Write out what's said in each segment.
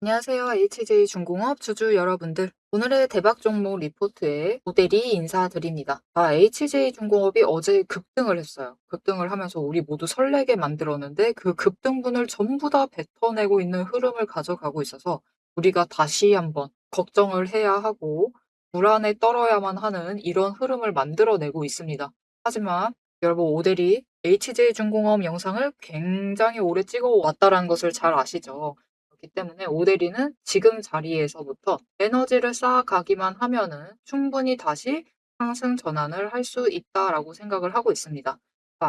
안녕하세요. HJ중공업 주주 여러분들. 오늘의 대박 종목 리포트에 모델이 인사드립니다. HJ중공업이 어제 급등을 했어요. 급등을 하면서 우리 모두 설레게 만들었는데 그 급등분을 전부 다 뱉어내고 있는 흐름을 가져가고 있어서 우리가 다시 한번 걱정을 해야 하고 불안에 떨어야만 하는 이런 흐름을 만들어내고 있습니다. 하지만 여러분 모델이 HJ중공업 영상을 굉장히 오래 찍어왔다는 것을 잘 아시죠? 그렇기 때문에 오데리는 지금 자리에서부터 에너지를 쌓아가기만 하면은 충분히 다시 상승 전환을 할 수 있다라고 생각을 하고 있습니다.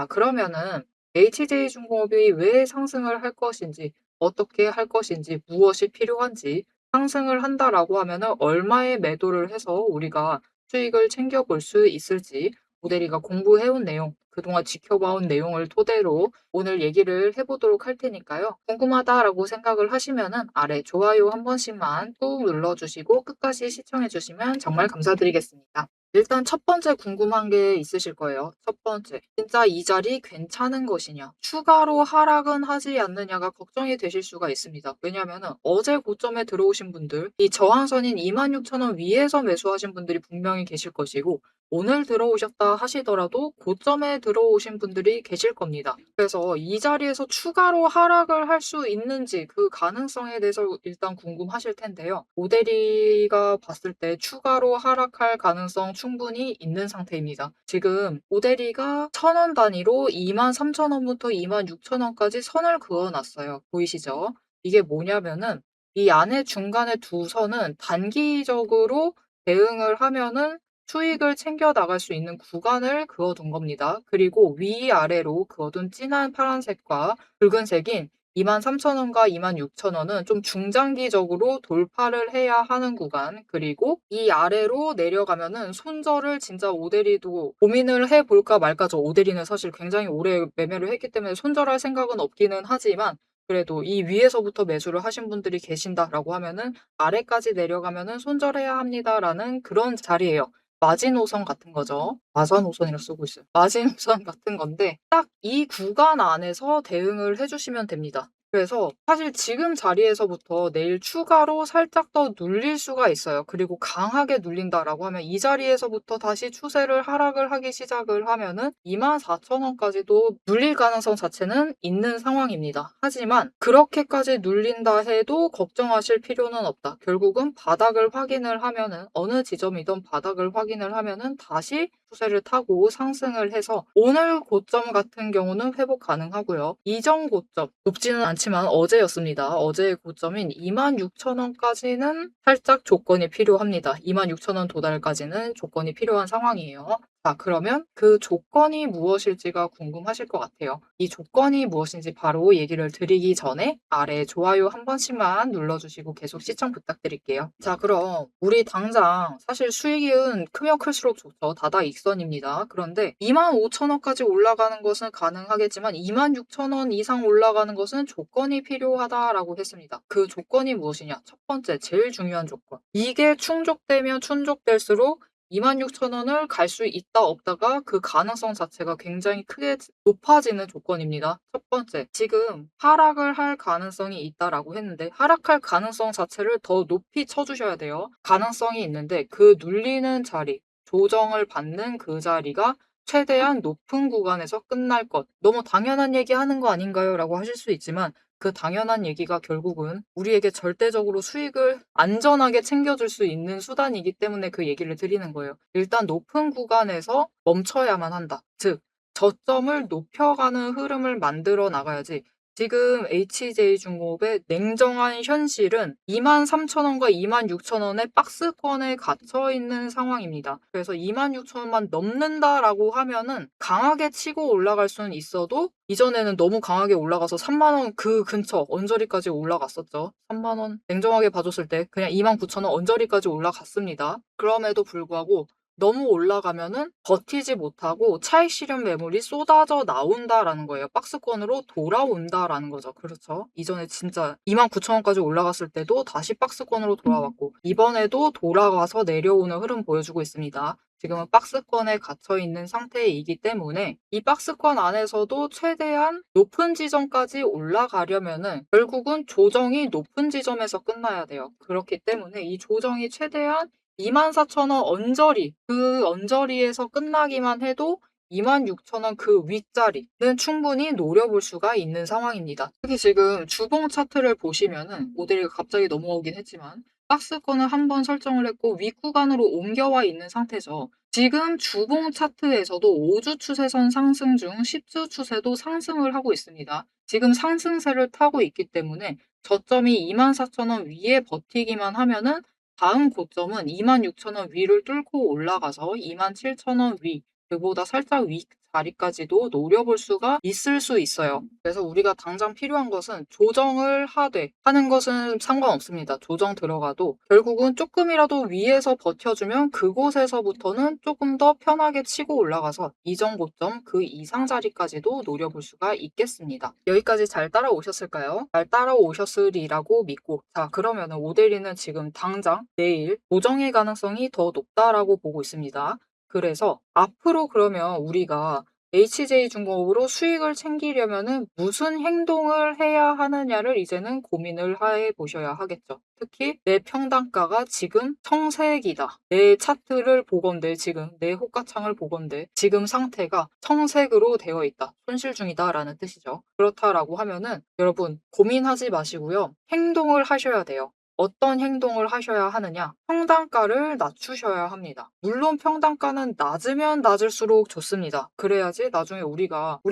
그러면은 HJ중공업이 왜 상승을 할 것인지, 어떻게 할 것인지, 무엇이 필요한지, 상승을 한다라고 하면은 얼마의 매도를 해서 우리가 수익을 챙겨볼 수 있을지, 오데리가 공부해온 내용, 그동안 지켜봐온 내용을 토대로 오늘 얘기를 해보도록 할 테니까요. 궁금하다라고 생각을 하시면은 아래 좋아요 한 번씩만 꾹 눌러주시고 끝까지 시청해주시면 정말 감사드리겠습니다. 일단 첫 번째 궁금한 게 있으실 거예요. 첫 번째, 진짜 이 자리 괜찮은 것이냐? 추가로 하락은 하지 않느냐가 걱정이 되실 수가 있습니다. 왜냐하면은 어제 고점에 들어오신 분들, 이 저항선인 26,000원 위에서 매수하신 분들이 분명히 계실 것이고 오늘 들어오셨다 하시더라도 고점에 들어오신 분들이 계실 겁니다. 그래서 이 자리에서 추가로 하락을 할 수 있는지 그 가능성에 대해서 일단 궁금하실 텐데요. 오데리가 봤을 때 추가로 하락할 가능성 충분히 있는 상태입니다. 지금 오데리가 1,000원 단위로 23,000원부터 26,000원까지 선을 그어놨어요. 보이시죠? 이게 뭐냐면은 이 안에 중간에 두 선은 단기적으로 대응을 하면은 수익을 챙겨 나갈 수 있는 구간을 그어둔 겁니다. 그리고 위아래로 그어둔 진한 파란색과 붉은색인 23,000원과 26,000원은 좀 중장기적으로 돌파를 해야 하는 구간, 그리고 이 아래로 내려가면은 손절을 진짜 오데리도 고민을 해볼까 말까죠. 오데리는 사실 굉장히 오래 매매를 했기 때문에 손절할 생각은 없기는 하지만 그래도 이 위에서부터 매수를 하신 분들이 계신다라고 하면은 아래까지 내려가면은 손절해야 합니다라는 그런 자리예요. 마지노선 같은 거죠. 마사노선이라 쓰고 있어요. 마지노선 같은 건데 딱 이 구간 안에서 대응을 해 주시면 됩니다. 그래서 사실 지금 자리에서부터 내일 추가로 살짝 더 눌릴 수가 있어요. 그리고 강하게 눌린다라고 하면 이 자리에서부터 다시 추세를 하락을 하기 시작을 하면은 24,000원까지도 눌릴 가능성 자체는 있는 상황입니다. 하지만 그렇게까지 눌린다 해도 걱정하실 필요는 없다. 결국은 바닥을 확인을 하면은 어느 지점이든 바닥을 확인을 하면은 다시 추세를 타고 상승을 해서 오늘 고점 같은 경우는 회복 가능하고요. 이전 고점, 높지는 않지만 어제였습니다. 어제의 고점인 26,000원까지는 살짝 조건이 필요합니다. 26,000원 도달까지는 조건이 필요한 상황이에요. 그러면 그 조건이 무엇일지가 궁금하실 것 같아요. 이 조건이 무엇인지 바로 얘기를 드리기 전에 아래 좋아요 한 번씩만 눌러주시고 계속 시청 부탁드릴게요. 그럼 우리 당장 사실 수익은 크면 클수록 좋죠. 다다익선입니다. 그런데 25,000원까지 올라가는 것은 가능하겠지만 26,000원 이상 올라가는 것은 조건이 필요하다라고 했습니다. 그 조건이 무엇이냐? 첫 번째, 제일 중요한 조건. 이게 충족되면 충족될수록 26,000원을 갈 수 있다 없다가 그 가능성 자체가 굉장히 크게 높아지는 조건입니다. 첫 번째, 지금 하락을 할 가능성이 있다라고 했는데 하락할 가능성 자체를 더 높이 쳐주셔야 돼요. 가능성이 있는데 그 눌리는 자리, 조정을 받는 그 자리가 최대한 높은 구간에서 끝날 것. 너무 당연한 얘기 하는 거 아닌가요? 라고 하실 수 있지만 그 당연한 얘기가 결국은 우리에게 절대적으로 수익을 안전하게 챙겨줄 수 있는 수단이기 때문에 그 얘기를 드리는 거예요. 일단 높은 구간에서 멈춰야만 한다. 즉, 저점을 높여가는 흐름을 만들어 나가야지 지금 HJ중공업의 냉정한 현실은 23,000원과 26,000원의 박스권에 갇혀 있는 상황입니다. 그래서 26,000원만 넘는다라고 하면은 강하게 치고 올라갈 수는 있어도 이전에는 너무 강하게 올라가서 30,000원 그 근처 언저리까지 올라갔었죠. 30,000원 냉정하게 봐줬을 때 그냥 29,000원 언저리까지 올라갔습니다. 그럼에도 불구하고 너무 올라가면은 버티지 못하고 차익 실현 매물이 쏟아져 나온다라는 거예요. 박스권으로 돌아온다라는 거죠. 그렇죠. 이전에 진짜 29,000원까지 올라갔을 때도 다시 박스권으로 돌아왔고 이번에도 돌아가서 내려오는 흐름 보여주고 있습니다. 지금은 박스권에 갇혀 있는 상태이기 때문에 이 박스권 안에서도 최대한 높은 지점까지 올라가려면은 결국은 조정이 높은 지점에서 끝나야 돼요. 그렇기 때문에 이 조정이 최대한 24,000원 언저리, 그 언저리에서 끝나기만 해도 26,000원 그 윗자리는 충분히 노려볼 수가 있는 상황입니다. 특히 지금 주봉 차트를 보시면은 모델이 갑자기 넘어오긴 했지만 박스권을 한번 설정을 했고 윗구간으로 옮겨와 있는 상태죠. 지금 주봉 차트에서도 5주 추세선 상승 중 10주 추세도 상승을 하고 있습니다. 지금 상승세를 타고 있기 때문에 저점이 24,000원 위에 버티기만 하면은 다음 고점은 26,000원 위를 뚫고 올라가서 27,000원 위, 그보다 살짝 위 자리까지도 노려볼 수가 있을 수 있어요. 그래서 우리가 당장 필요한 것은 조정을 하는 것은 상관없습니다. 조정 들어가도 결국은 조금이라도 위에서 버텨주면 그곳에서부터는 조금 더 편하게 치고 올라가서 이전 고점 그 이상 자리까지도 노려볼 수가 있겠습니다. 여기까지 잘 따라오셨을까요? 잘 따라오셨으리라고 믿고 자 그러면은 오데리는 지금 당장 내일 조정의 가능성이 더 높다라고 보고 있습니다. 그래서 앞으로 그러면 우리가 HJ중공업으로 수익을 챙기려면은 무슨 행동을 해야 하느냐를 이제는 고민을 해 보셔야 하겠죠. 특히 내 평단가가 지금 청색이다. 내 차트를 보건대 지금 내 호가창을 보건대 지금 상태가 청색으로 되어 있다. 손실 중이다라는 뜻이죠. 그렇다라고 하면은 여러분 고민하지 마시고요. 행동을 하셔야 돼요. 어떤 행동을 하셔야 하느냐? 평단가를 낮추셔야 합니다. 물론 평단가는 낮으면 낮을수록 좋습니다. 그래야지 나중에 우리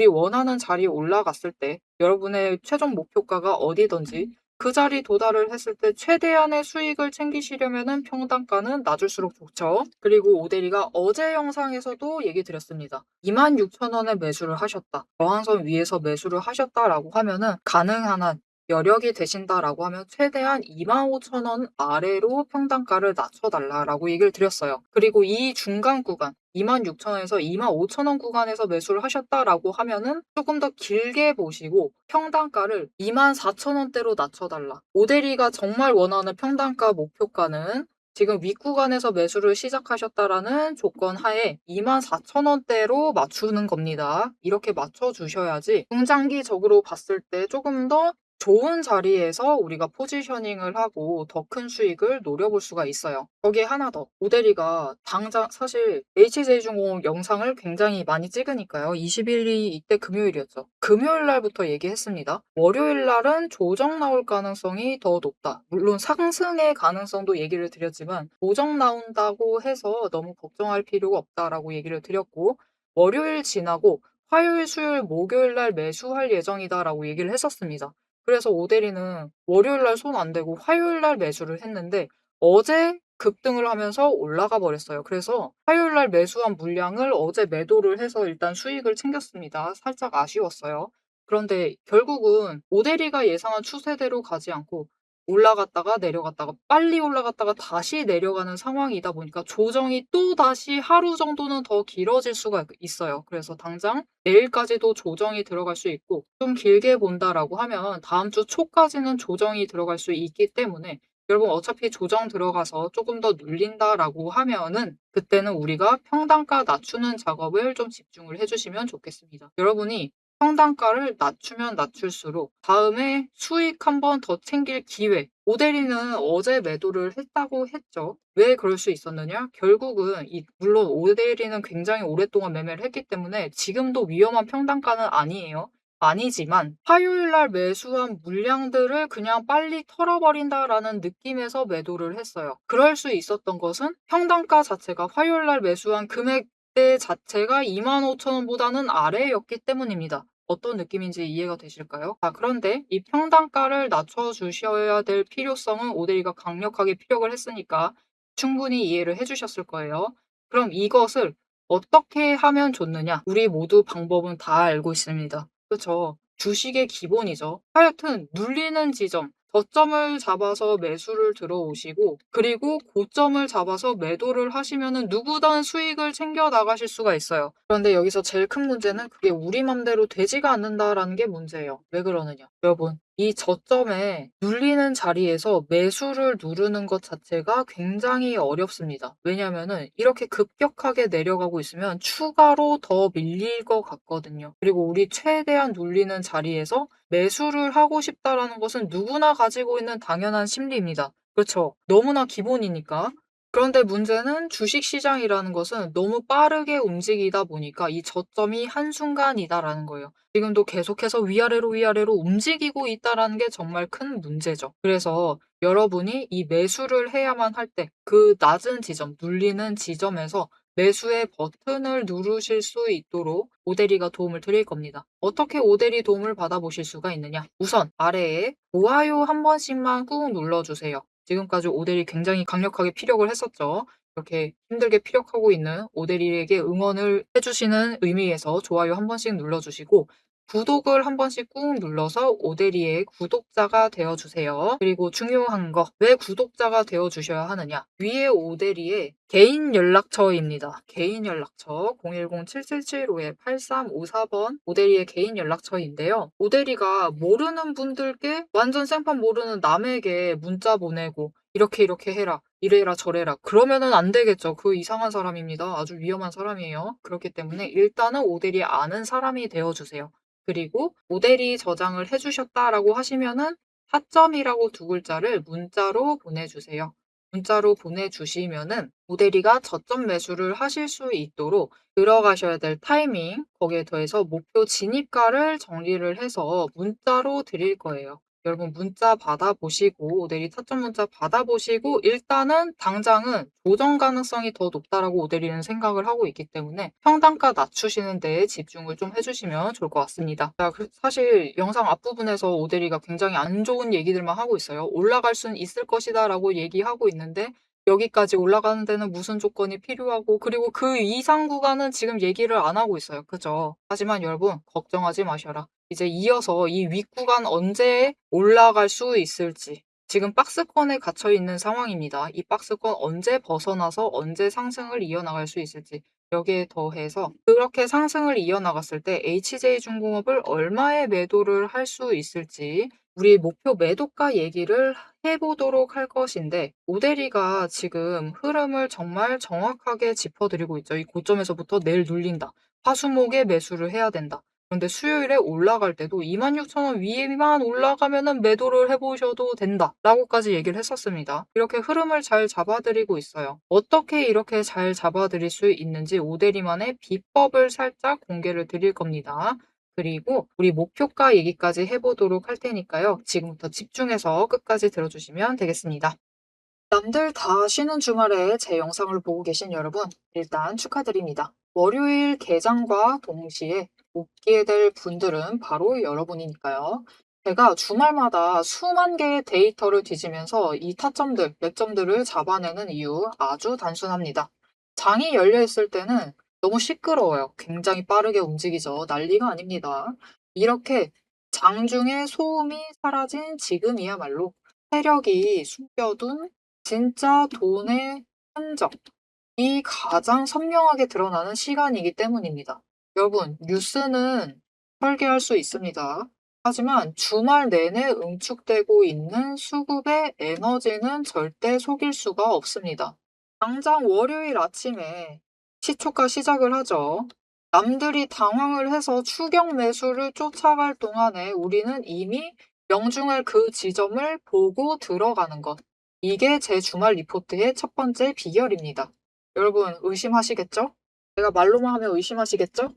원하는 자리에 올라갔을 때 여러분의 최종 목표가가 어디든지 그 자리 도달을 했을 때 최대한의 수익을 챙기시려면은 평단가는 낮을수록 좋죠. 그리고 오데리가 어제 영상에서도 얘기 드렸습니다. 26,000원에 매수를 하셨다. 저항선 위에서 매수를 하셨다라고 하면은 가능한 한 여력이 되신다라고 하면 최대한 25,000원 아래로 평단가를 낮춰달라라고 얘기를 드렸어요. 그리고 이 중간 구간 26,000원에서 25,000원 구간에서 매수를 하셨다라고 하면은 조금 더 길게 보시고 평단가를 24,000원대로 낮춰달라. 오데리가 정말 원하는 평단가 목표가는 지금 윗구간에서 매수를 시작하셨다라는 조건 하에 24,000원대로 맞추는 겁니다. 이렇게 맞춰주셔야지 중장기적으로 봤을 때 조금 더 좋은 자리에서 우리가 포지셔닝을 하고 더 큰 수익을 노려볼 수가 있어요. 거기에 하나 더. 오데리가 당장 사실 HJ중공업 영상을 굉장히 많이 찍으니까요. 20일이 이때 금요일이었죠. 금요일 날부터 얘기했습니다. 월요일 날은 조정 나올 가능성이 더 높다. 물론 상승의 가능성도 얘기를 드렸지만 조정 나온다고 해서 너무 걱정할 필요가 없다라고 얘기를 드렸고 월요일 지나고 화요일, 수요일, 목요일 날 매수할 예정이다라고 얘기를 했었습니다. 그래서 오데리는 월요일 날 손 안 대고 화요일 날 매수를 했는데 어제 급등을 하면서 올라가 버렸어요. 그래서 화요일 날 매수한 물량을 어제 매도를 해서 일단 수익을 챙겼습니다. 살짝 아쉬웠어요. 그런데 결국은 오데리가 예상한 추세대로 가지 않고 올라갔다가 내려갔다가 빨리 올라갔다가 다시 내려가는 상황이다 보니까 조정이 또다시 하루 정도는 더 길어질 수가 있어요. 그래서 당장 내일까지도 조정이 들어갈 수 있고 좀 길게 본다라고 하면 다음 주 초까지는 조정이 들어갈 수 있기 때문에 여러분 어차피 조정 들어가서 조금 더 눌린다라고 하면은 그때는 우리가 평단가 낮추는 작업을 좀 집중을 해주시면 좋겠습니다. 여러분이 평단가를 낮추면 낮출수록 다음에 수익 한 번 더 챙길 기회. 오데리는 어제 매도를 했다고 했죠. 왜 그럴 수 있었느냐? 결국은 물론 오데리는 굉장히 오랫동안 매매를 했기 때문에 지금도 위험한 평단가는 아니에요. 아니지만 화요일 날 매수한 물량들을 그냥 빨리 털어버린다라는 느낌에서 매도를 했어요. 그럴 수 있었던 것은 평단가 자체가 화요일 날 매수한 금액대 자체가 25,000원보다는 아래였기 때문입니다. 어떤 느낌인지 이해가 되실까요? 그런데 이 평단가를 낮춰주셔야 될 필요성은 오데리가 강력하게 피력을 했으니까 충분히 이해를 해주셨을 거예요. 그럼 이것을 어떻게 하면 좋느냐? 우리 모두 방법은 다 알고 있습니다. 그쵸? 주식의 기본이죠. 하여튼 눌리는 지점, 저점을 잡아서 매수를 들어오시고 그리고 고점을 잡아서 매도를 하시면은 누구든 수익을 챙겨 나가실 수가 있어요. 그런데 여기서 제일 큰 문제는 그게 우리 맘대로 되지가 않는다라는 게 문제예요. 왜 그러느냐? 여러분, 이 저점에 눌리는 자리에서 매수를 누르는 것 자체가 굉장히 어렵습니다. 왜냐면은 이렇게 급격하게 내려가고 있으면 추가로 더 밀릴 것 같거든요. 그리고 우리 최대한 눌리는 자리에서 매수를 하고 싶다라는 것은 누구나 가지고 있는 당연한 심리입니다. 그렇죠? 너무나 기본이니까. 그런데 문제는 주식시장이라는 것은 너무 빠르게 움직이다 보니까 이 저점이 한순간이다라는 거예요. 지금도 계속해서 위아래로 위아래로 움직이고 있다라는 게 정말 큰 문제죠. 그래서 여러분이 이 매수를 해야만 할 때 그 낮은 지점, 눌리는 지점에서 매수의 버튼을 누르실 수 있도록 오대리가 도움을 드릴 겁니다. 어떻게 오대리 도움을 받아보실 수가 있느냐? 우선 아래에 좋아요 한 번씩만 꾹 눌러주세요. 지금까지 오대리 굉장히 강력하게 피력을 했었죠. 이렇게 힘들게 피력하고 있는 오대리에게 응원을 해주시는 의미에서 좋아요 한 번씩 눌러주시고 구독을 한 번씩 꾹 눌러서 오대리의 구독자가 되어주세요. 그리고 중요한 거, 왜 구독자가 되어주셔야 하느냐? 위에 오대리의 개인 연락처입니다. 개인 연락처 010-7775-8354번 오대리의 개인 연락처인데요. 오대리가 모르는 분들께 완전 생판 모르는 남에게 문자 보내고 이렇게 해라. 이래라 저래라. 그러면은 안 되겠죠. 그 이상한 사람입니다. 아주 위험한 사람이에요. 그렇기 때문에 일단은 오대리 아는 사람이 되어주세요. 그리고 오대리 저장을 해주셨다라고 하시면은 타점이라고 두 글자를 문자로 보내주세요. 문자로 보내주시면은 오대리가 저점 매수를 하실 수 있도록 들어가셔야 될 타이밍, 거기에 더해서 목표 진입가를 정리를 해서 문자로 드릴 거예요. 여러분 문자 받아보시고 오대리 타점 문자 받아보시고 일단은 당장은 조정 가능성이 더 높다라고 오대리는 생각을 하고 있기 때문에 평단가 낮추시는 데에 집중을 좀 해주시면 좋을 것 같습니다. 자, 사실 영상 앞부분에서 오대리가 굉장히 안 좋은 얘기들만 하고 있어요. 올라갈 수는 있을 것이다 라고 얘기하고 있는데 여기까지 올라가는 데는 무슨 조건이 필요하고 그리고 그 이상 구간은 지금 얘기를 안 하고 있어요. 그죠? 하지만 여러분 걱정하지 마셔라. 이제 이어서 이 윗구간 언제 올라갈 수 있을지 지금 박스권에 갇혀 있는 상황입니다. 이 박스권 언제 벗어나서 언제 상승을 이어나갈 수 있을지 여기에 더해서 그렇게 상승을 이어나갔을 때 HJ중공업을 얼마에 매도를 할 수 있을지 우리 목표 매도가 얘기를 해보도록 할 것인데 오대리가 지금 흐름을 정말 정확하게 짚어드리고 있죠. 이 고점에서부터 내일 눌린다. 화수목에 매수를 해야 된다. 그런데 수요일에 올라갈 때도 26,000원 위에만 올라가면은 매도를 해보셔도 된다. 라고까지 얘기를 했었습니다. 이렇게 흐름을 잘 잡아드리고 있어요. 어떻게 이렇게 잘 잡아드릴 수 있는지 오대리만의 비법을 살짝 공개를 드릴 겁니다. 그리고 우리 목표가 얘기까지 해보도록 할 테니까요. 지금부터 집중해서 끝까지 들어주시면 되겠습니다. 남들 다 쉬는 주말에 제 영상을 보고 계신 여러분, 일단 축하드립니다. 월요일 개장과 동시에 웃게 될 분들은 바로 여러분이니까요. 제가 주말마다 수만 개의 데이터를 뒤지면서 이 타점들, 매점들을 잡아내는 이유 아주 단순합니다. 장이 열려 있을 때는 너무 시끄러워요. 굉장히 빠르게 움직이죠. 난리가 아닙니다. 이렇게 장중에 소음이 사라진 지금이야말로 세력이 숨겨둔 진짜 돈의 흔적이 가장 선명하게 드러나는 시간이기 때문입니다. 여러분, 뉴스는 설계할 수 있습니다. 하지만 주말 내내 응축되고 있는 수급의 에너지는 절대 속일 수가 없습니다. 당장 월요일 아침에 시초가 시작을 하죠. 남들이 당황을 해서 추격 매수를 쫓아갈 동안에 우리는 이미 명중할 그 지점을 보고 들어가는 것. 이게 제 주말 리포트의 첫 번째 비결입니다. 여러분 의심하시겠죠? 제가 말로만 하면 의심하시겠죠?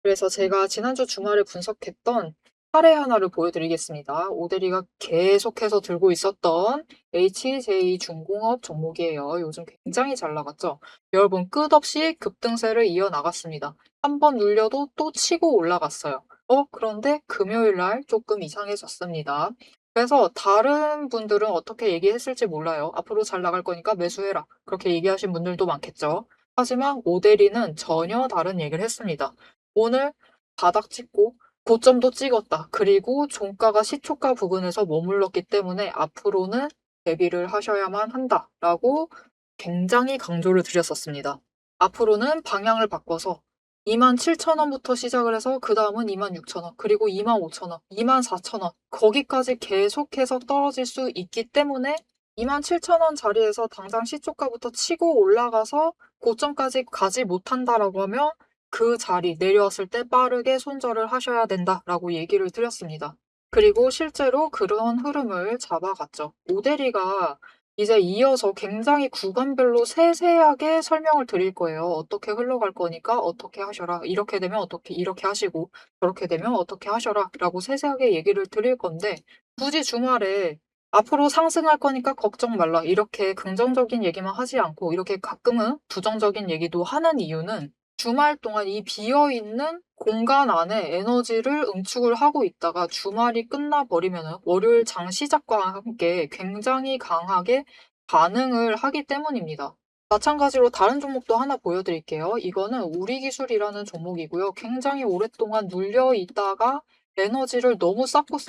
그래서 제가 지난주 주말에 분석했던 사례 하나를 보여드리겠습니다. 오대리가 계속해서 들고 있었던 HJ중공업 종목이에요. 요즘 굉장히 잘 나갔죠? 여러분 끝없이 급등세를 이어나갔습니다. 한 번 눌려도 또 치고 올라갔어요. 그런데 금요일 날 조금 이상해졌습니다. 그래서 다른 분들은 어떻게 얘기했을지 몰라요. 앞으로 잘 나갈 거니까 매수해라. 그렇게 얘기하신 분들도 많겠죠. 하지만 오대리는 전혀 다른 얘기를 했습니다. 오늘 바닥 찍고 고점도 찍었다. 그리고 종가가 시초가 부근에서 머물렀기 때문에 앞으로는 대비를 하셔야만 한다라고 굉장히 강조를 드렸었습니다. 앞으로는 방향을 바꿔서 27,000원부터 시작을 해서 그다음은 26,000원, 그리고 25,000원, 24,000원 거기까지 계속해서 떨어질 수 있기 때문에 27,000원 자리에서 당장 시초가부터 치고 올라가서 고점까지 가지 못한다라고 하면 그 자리 내려왔을 때 빠르게 손절을 하셔야 된다라고 얘기를 드렸습니다. 그리고 실제로 그런 흐름을 잡아갔죠. 모델이가 이제 이어서 굉장히 구간별로 세세하게 설명을 드릴 거예요. 어떻게 흘러갈 거니까 어떻게 하셔라. 이렇게 되면 어떻게 이렇게 하시고 저렇게 되면 어떻게 하셔라 라고 세세하게 얘기를 드릴 건데 굳이 주말에 앞으로 상승할 거니까 걱정 말라. 이렇게 긍정적인 얘기만 하지 않고 이렇게 가끔은 부정적인 얘기도 하는 이유는 주말 동안 이 비어있는 공간 안에 에너지를 응축을 하고 있다가 주말이 끝나버리면 월요일 장 시작과 함께 굉장히 강하게 반응을 하기 때문입니다. 마찬가지로 다른 종목도 하나 보여드릴게요. 이거는 우리기술이라는 종목이고요. 굉장히 오랫동안 눌려 있다가 에너지를 너무 쌓고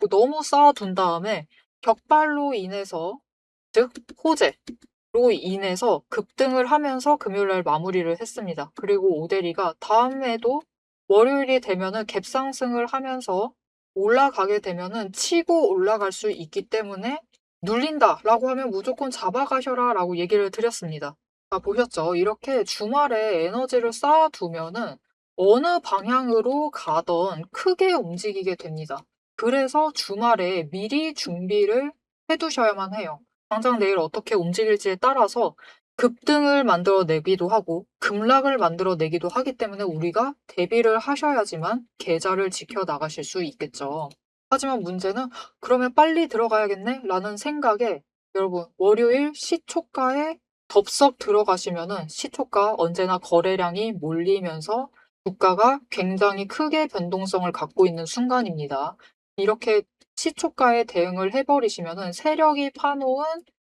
너무 쌓아둔 다음에 격발로 인해서, 즉 호재로 인해서 급등을 하면서 금요일날 마무리를 했습니다. 그리고 오데리가 다음에도 월요일이 되면은 갭상승을 하면서 올라가게 되면은 치고 올라갈 수 있기 때문에 눌린다라고 하면 무조건 잡아가셔라라고 얘기를 드렸습니다. 보셨죠? 이렇게 주말에 에너지를 쌓아두면은 어느 방향으로 가던 크게 움직이게 됩니다. 그래서 주말에 미리 준비를 해두셔야만 해요. 당장 내일 어떻게 움직일지에 따라서 급등을 만들어내기도 하고 급락을 만들어내기도 하기 때문에 우리가 대비를 하셔야지만 계좌를 지켜나가실 수 있겠죠. 하지만 문제는 그러면 빨리 들어가야겠네? 라는 생각에 여러분 월요일 시초가에 덥석 들어가시면은 시초가 언제나 거래량이 몰리면서 주가가 굉장히 크게 변동성을 갖고 있는 순간입니다. 이렇게 시초가에 대응을 해버리시면은 세력이 파놓은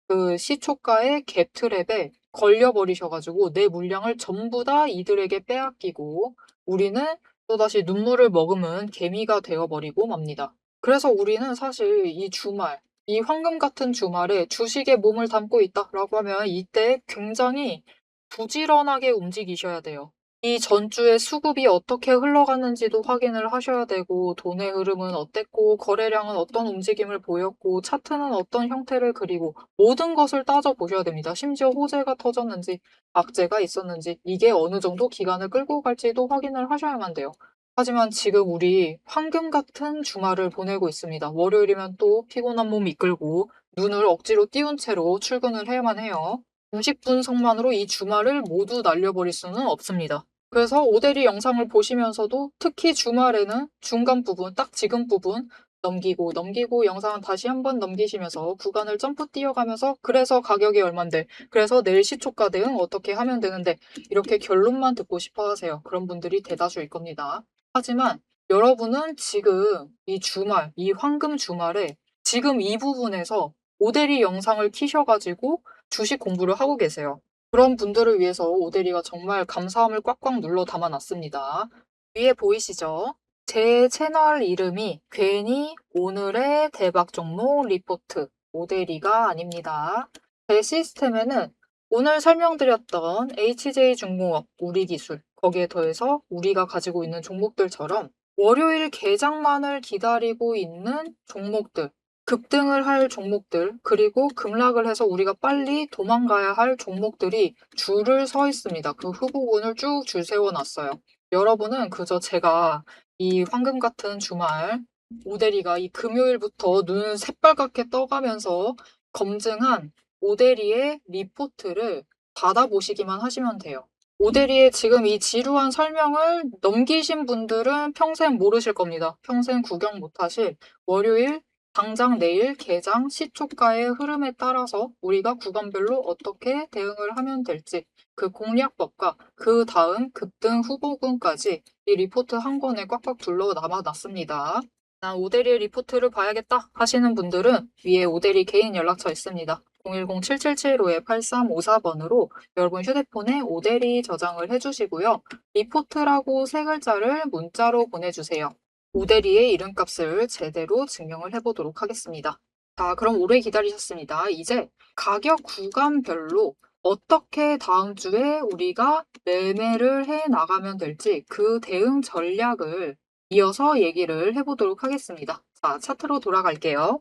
그 시초가의 갭 트랩에 걸려버리셔가지고 내 물량을 전부 다 이들에게 빼앗기고 우리는 또다시 눈물을 머금은 개미가 되어버리고 맙니다. 그래서 우리는 사실 이 주말, 이 황금 같은 주말에 주식에 몸을 담고 있다라고 하면 이때 굉장히 부지런하게 움직이셔야 돼요. 이 전주의 수급이 어떻게 흘러가는지도 확인을 하셔야 되고 돈의 흐름은 어땠고 거래량은 어떤 움직임을 보였고 차트는 어떤 형태를 그리고 모든 것을 따져보셔야 됩니다. 심지어 호재가 터졌는지 악재가 있었는지 이게 어느 정도 기간을 끌고 갈지도 확인을 하셔야만 돼요. 하지만 지금 우리 황금 같은 주말을 보내고 있습니다. 월요일이면 또 피곤한 몸 이끌고 눈을 억지로 띄운 채로 출근을 해야만 해요. 90분석만으로 이 주말을 모두 날려버릴 수는 없습니다. 그래서 오데리 영상을 보시면서도 특히 주말에는 중간 부분, 딱 지금 부분 넘기고 영상은 다시 한번 넘기시면서 구간을 점프 뛰어가면서 그래서 가격이 얼만데 그래서 내일 시초가 대응 어떻게 하면 되는데 이렇게 결론만 듣고 싶어 하세요. 그런 분들이 대다수일 겁니다. 하지만 여러분은 지금 이 주말, 이 황금 주말에 지금 이 부분에서 오데리 영상을 키셔가지고 주식 공부를 하고 계세요. 그런 분들을 위해서 오데리가 정말 감사함을 꽉꽉 눌러 담아놨습니다. 위에 보이시죠? 제 채널 이름이 괜히 오늘의 대박 종목 리포트 오데리가 아닙니다. 제 시스템에는 오늘 설명드렸던 HJ중공업, 우리기술, 거기에 더해서 우리가 가지고 있는 종목들처럼 월요일 개장만을 기다리고 있는 종목들, 급등을 할 종목들, 그리고 급락을 해서 우리가 빨리 도망가야 할 종목들이 줄을 서 있습니다. 그 후보군을 쭉 줄 세워놨어요. 여러분은 그저 제가 이 황금 같은 주말, 오데리가 이 금요일부터 눈을 새빨갛게 떠가면서 검증한 오데리의 리포트를 받아보시기만 하시면 돼요. 오데리의 지금 이 지루한 설명을 넘기신 분들은 평생 모르실 겁니다. 평생 구경 못하실 월요일 당장 내일 개장 시초가의 흐름에 따라서 우리가 구간별로 어떻게 대응을 하면 될지 그 공략법과 그 다음 급등 후보군까지 이 리포트 한 권에 꽉꽉 둘러 남아놨습니다. 난 오데리의 리포트를 봐야겠다 하시는 분들은 위에 오데리 개인 연락처 있습니다. 010-7775-8354번으로 여러분 휴대폰에 오데리 저장을 해주시고요. 리포트라고 세 글자를 문자로 보내주세요. 오대리의 이름값을 제대로 증명을 해보도록 하겠습니다. 자, 그럼 오래 기다리셨습니다. 이제 가격 구간별로 어떻게 다음 주에 우리가 매매를 해 나가면 될지 그 대응 전략을 이어서 얘기를 해보도록 하겠습니다. 자, 차트로 돌아갈게요.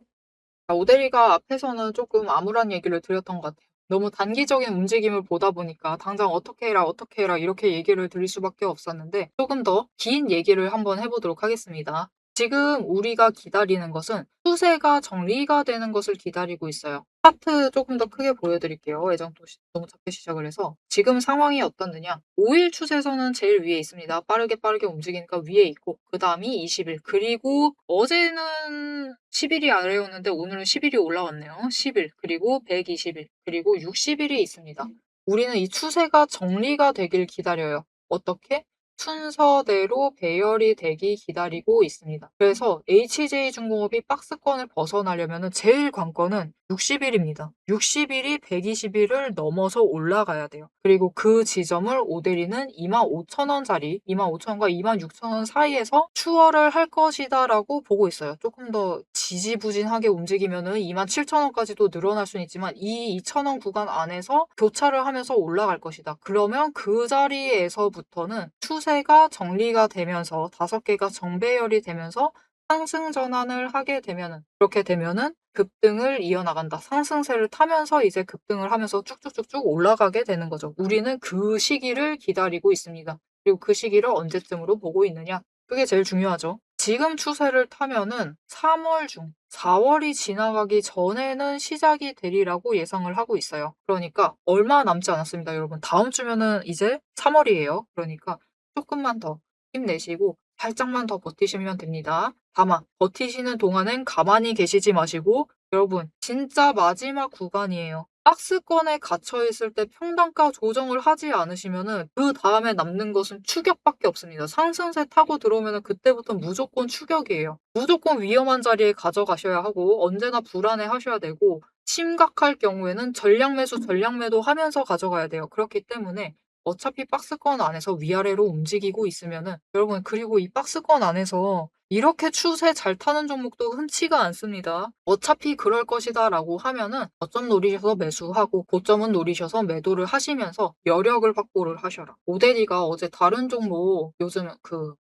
오대리가 앞에서는 조금 암울한 얘기를 드렸던 것 같아요. 너무 단기적인 움직임을 보다 보니까 당장 어떻게 해라, 어떻게 해라 이렇게 얘기를 드릴 수밖에 없었는데 조금 더 긴 얘기를 한번 해보도록 하겠습니다. 지금 우리가 기다리는 것은 추세가 정리가 되는 것을 기다리고 있어요. 차트 조금 더 크게 보여드릴게요. 예전도 너무 작게 시작을 해서 지금 상황이 어떻느냐. 5일 추세선은 제일 위에 있습니다. 빠르게 움직이니까 위에 있고 그 다음이 20일 그리고 어제는 10일이 아래였는데 오늘은 10일이 올라왔네요. 10일 그리고 120일 그리고 60일이 있습니다. 우리는 이 추세가 정리가 되길 기다려요. 어떻게? 순서대로 배열이 되기 기다리고 있습니다. 그래서 HJ중공업이 박스권을 벗어나려면 제일 관건은 60일입니다. 60일이 120일을 넘어서 올라가야 돼요. 그리고 그 지점을 오대리는 25,000원짜리 25,000원과 26,000원 사이에서 추월을 할 것이다 라고 보고 있어요. 조금 더 지지부진하게 움직이면은 27,000원까지도 늘어날 수는 있지만 이 2,000원 구간 안에서 교차를 하면서 올라갈 것이다. 그러면 그 자리에서부터는 추세가 정리가 되면서 5개가 정배열이 되면서 상승 전환을 하게 되면은 그렇게 되면은 급등을 이어나간다. 상승세를 타면서 이제 급등을 하면서 쭉쭉쭉쭉 올라가게 되는 거죠. 우리는 그 시기를 기다리고 있습니다. 그리고 그 시기를 언제쯤으로 보고 있느냐? 그게 제일 중요하죠. 지금 추세를 타면은 3월 중 4월이 지나가기 전에는 시작이 되리라고 예상을 하고 있어요. 그러니까 얼마 남지 않았습니다, 여러분. 다음 주면은 이제 3월이에요. 그러니까 조금만 더 힘내시고 살짝만 더 버티시면 됩니다. 다만 버티시는 동안엔 가만히 계시지 마시고 여러분 진짜 마지막 구간이에요. 박스권에 갇혀 있을 때 평단가 조정을 하지 않으시면은 그 다음에 남는 것은 추격밖에 없습니다. 상승세 타고 들어오면은 그때부터 무조건 추격이에요. 무조건 위험한 자리에 가져가셔야 하고 언제나 불안해 하셔야 되고 심각할 경우에는 전량 매수, 전량 매도 하면서 가져가야 돼요. 그렇기 때문에 어차피 박스권 안에서 위아래로 움직이고 있으면은 여러분 그리고 이 박스권 안에서 이렇게 추세 잘 타는 종목도 흔치가 않습니다. 어차피 그럴 것이다 라고 하면은 저점 노리셔서 매수하고 고점은 노리셔서 매도를 하시면서 여력을 확보를 하셔라. 오데리가 어제 다른 종목 요즘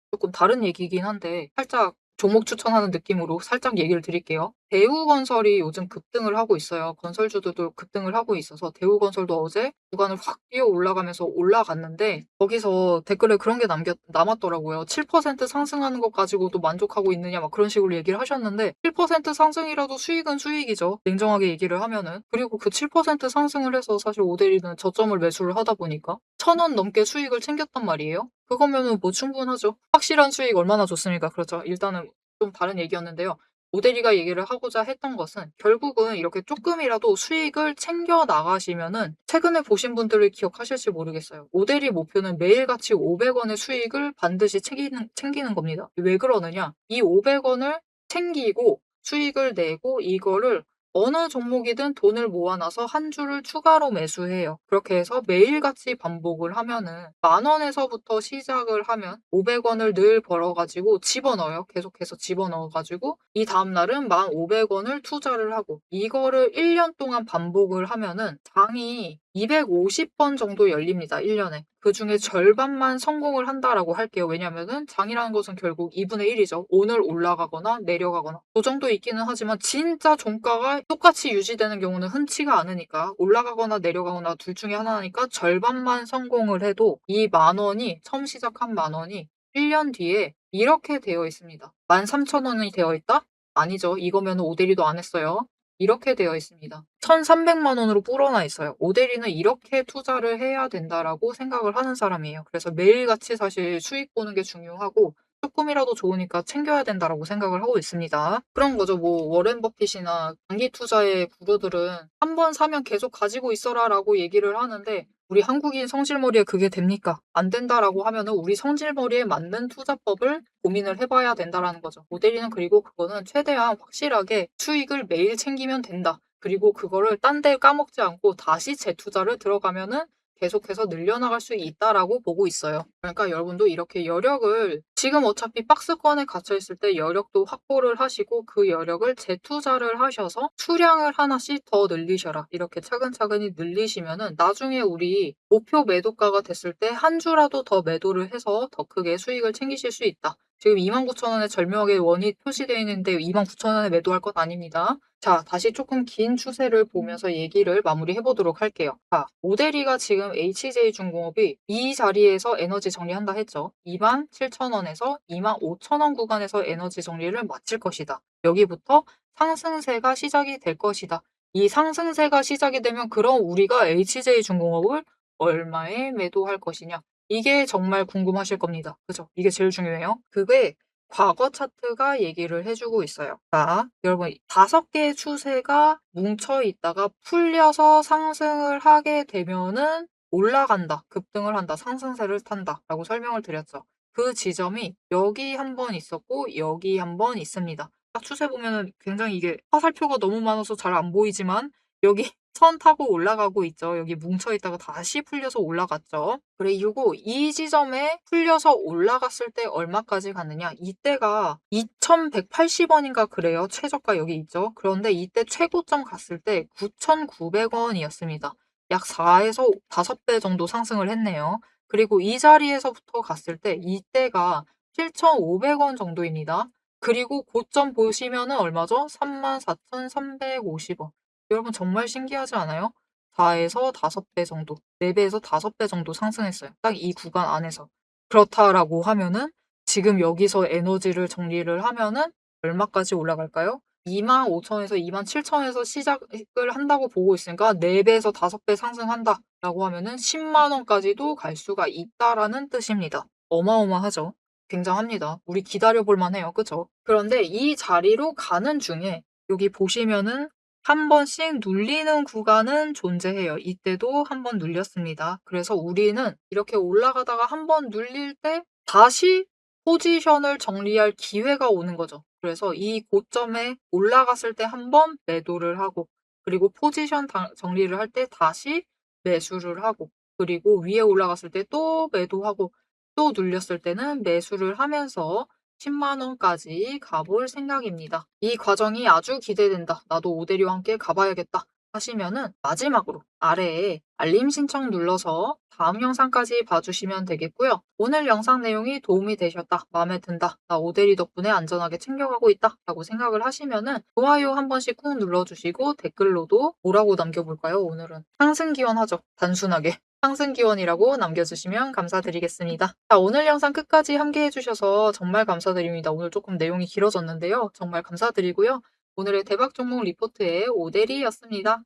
조금 다른 얘기긴 한데 살짝 종목 추천하는 느낌으로 살짝 얘기를 드릴게요. 대우건설이 요즘 급등을 하고 있어요. 건설주들도 급등을 하고 있어서 대우건설도 어제 구간을 확 뛰어 올라가면서 올라갔는데 거기서 댓글에 그런 게 남았더라고요. 7% 상승하는 것 가지고도 만족하고 있느냐 막 그런 식으로 얘기를 하셨는데 7% 상승이라도 수익은 수익이죠. 냉정하게 얘기를 하면은. 그리고 그 7% 상승을 해서 사실 오데리는 저점을 매수를 하다 보니까 1,000원 넘게 수익을 챙겼단 말이에요. 그거면은 뭐 충분하죠. 확실한 수익 얼마나 좋습니까? 그렇죠. 일단은 좀 다른 얘기였는데요. 오대리가 얘기를 하고자 했던 것은 결국은 이렇게 조금이라도 수익을 챙겨 나가시면은 최근에 보신 분들을 기억하실지 모르겠어요. 오대리 목표는 매일같이 500원의 수익을 반드시 챙기는 겁니다. 왜 그러느냐? 이 500원을 챙기고 수익을 내고 이거를 어느 종목이든 돈을 모아놔서 한 주를 추가로 매수해요. 그렇게 해서 매일같이 반복을 하면은 10,000원에서부터 시작을 하면 500원을 늘 벌어가지고 집어넣어요. 계속해서 집어넣어가지고 이 다음날은 1,500원을 투자를 하고 이거를 1년 동안 반복을 하면은 장이 250번 정도 열립니다. 1년에. 그중에 절반만 성공을 한다라고 할게요. 왜냐면은 장이라는 것은 결국 2분의 1이죠. 오늘 올라가거나 내려가거나. 그 정도 있기는 하지만 진짜 종가가 똑같이 유지되는 경우는 흔치가 않으니까 올라가거나 내려가거나 둘 중에 하나니까 절반만 성공을 해도 이 10,000원이 처음 시작한 10,000원이 1년 뒤에 이렇게 되어 있습니다. 13,000원이 되어 있다? 아니죠. 이거면 오대리도 안 했어요. 이렇게 되어 있습니다. 1,300만 원으로 불어나 있어요. 오대리는 이렇게 투자를 해야 된다라고 생각을 하는 사람이에요. 그래서 매일같이 사실 수익 보는 게 중요하고 조금이라도 좋으니까 챙겨야 된다라고 생각을 하고 있습니다. 그런 거죠. 뭐 워렌 버핏이나 장기 투자의 구루들은 한 번 사면 계속 가지고 있어라라고 얘기를 하는데 우리 한국인 성질머리에 그게 됩니까? 안 된다라고 하면은 우리 성질머리에 맞는 투자법을 고민을 해봐야 된다라는 거죠. 모델리는 그리고 그거는 최대한 확실하게 수익을 매일 챙기면 된다. 그리고 그거를 딴 데 까먹지 않고 다시 재투자를 들어가면은 계속해서 늘려나갈 수 있다라고 보고 있어요. 그러니까 여러분도 이렇게 여력을 지금 어차피 박스권에 갇혀 있을 때 여력도 확보를 하시고 그 여력을 재투자를 하셔서 수량을 하나씩 더 늘리셔라. 이렇게 차근차근히 늘리시면은 나중에 우리 목표 매도가가 됐을 때 한 주라도 더 매도를 해서 더 크게 수익을 챙기실 수 있다. 지금 29,000원에 절묘하게 원이 표시되어 있는데 29,000원에 매도할 것 아닙니다. 자, 다시 조금 긴 추세를 보면서 얘기를 마무리해 보도록 할게요. 자, 오데리가 지금 HJ중공업이 이 자리에서 에너지 정리한다 했죠. 27,000원에서 25,000원 구간에서 에너지 정리를 마칠 것이다. 여기부터 상승세가 시작이 될 것이다. 이 상승세가 시작이 되면 그럼 우리가 HJ중공업을 얼마에 매도할 것이냐? 이게 정말 궁금하실 겁니다. 그죠? 이게 제일 중요해요. 그게 과거 차트가 얘기를 해주고 있어요. 자, 여러분 5개의 추세가 뭉쳐 있다가 풀려서 상승을 하게 되면은 올라간다, 급등을 한다, 상승세를 탄다 라고 설명을 드렸죠. 그 지점이 여기 한 번 있었고 여기 한 번 있습니다. 딱 추세 보면은 굉장히 이게 화살표가 너무 많아서 잘 안 보이지만 여기 선 타고 올라가고 있죠. 여기 뭉쳐 있다가 다시 풀려서 올라갔죠. 그리고 이 지점에 풀려서 올라갔을 때 얼마까지 갔느냐? 이때가 2,180원인가 그래요. 최저가 여기 있죠. 그런데 이때 최고점 갔을 때 9,900원이었습니다. 약 4에서 5배 정도 상승을 했네요. 그리고 이 자리에서부터 갔을 때 이때가 7,500원 정도입니다. 그리고 고점 보시면은 얼마죠? 34,350원. 여러분 정말 신기하지 않아요? 4에서 5배 정도, 4배에서 5배 정도 상승했어요. 딱 이 구간 안에서. 그렇다라고 하면은 지금 여기서 에너지를 정리를 하면은 얼마까지 올라갈까요? 25,000에서 27,000에서 시작을 한다고 보고 있으니까 4배에서 5배 상승한다라고 하면은 10만 원까지도 갈 수가 있다라는 뜻입니다. 어마어마하죠. 굉장합니다. 우리 기다려볼 만해요. 그죠? 그런데 이 자리로 가는 중에 여기 보시면은 한 번씩 눌리는 구간은 존재해요. 이때도 한 번 눌렸습니다. 그래서 우리는 이렇게 올라가다가 한 번 눌릴 때 다시 포지션을 정리할 기회가 오는 거죠. 그래서 이 고점에 올라갔을 때 한 번 매도를 하고 그리고 포지션 정리를 할 때 다시 매수를 하고 그리고 위에 올라갔을 때 또 매도하고 또 눌렸을 때는 매수를 하면서 10만 원까지 가볼 생각입니다. 이 과정이 아주 기대된다. 나도 오데리와 함께 가봐야겠다. 하시면은 마지막으로 아래에 알림 신청 눌러서 다음 영상까지 봐주시면 되겠고요. 오늘 영상 내용이 도움이 되셨다, 마음에 든다, 나 오데리 덕분에 안전하게 챙겨가고 있다 라고 생각을 하시면은 좋아요 한 번씩 꾹 눌러주시고 댓글로도 뭐라고 남겨볼까요? 오늘은 상승 기원하죠. 단순하게. 상승 기원이라고 남겨주시면 감사드리겠습니다. 자, 오늘 영상 끝까지 함께 해주셔서 정말 감사드립니다. 오늘 조금 내용이 길어졌는데요. 정말 감사드리고요. 오늘의 대박 종목 리포트의 오데리였습니다.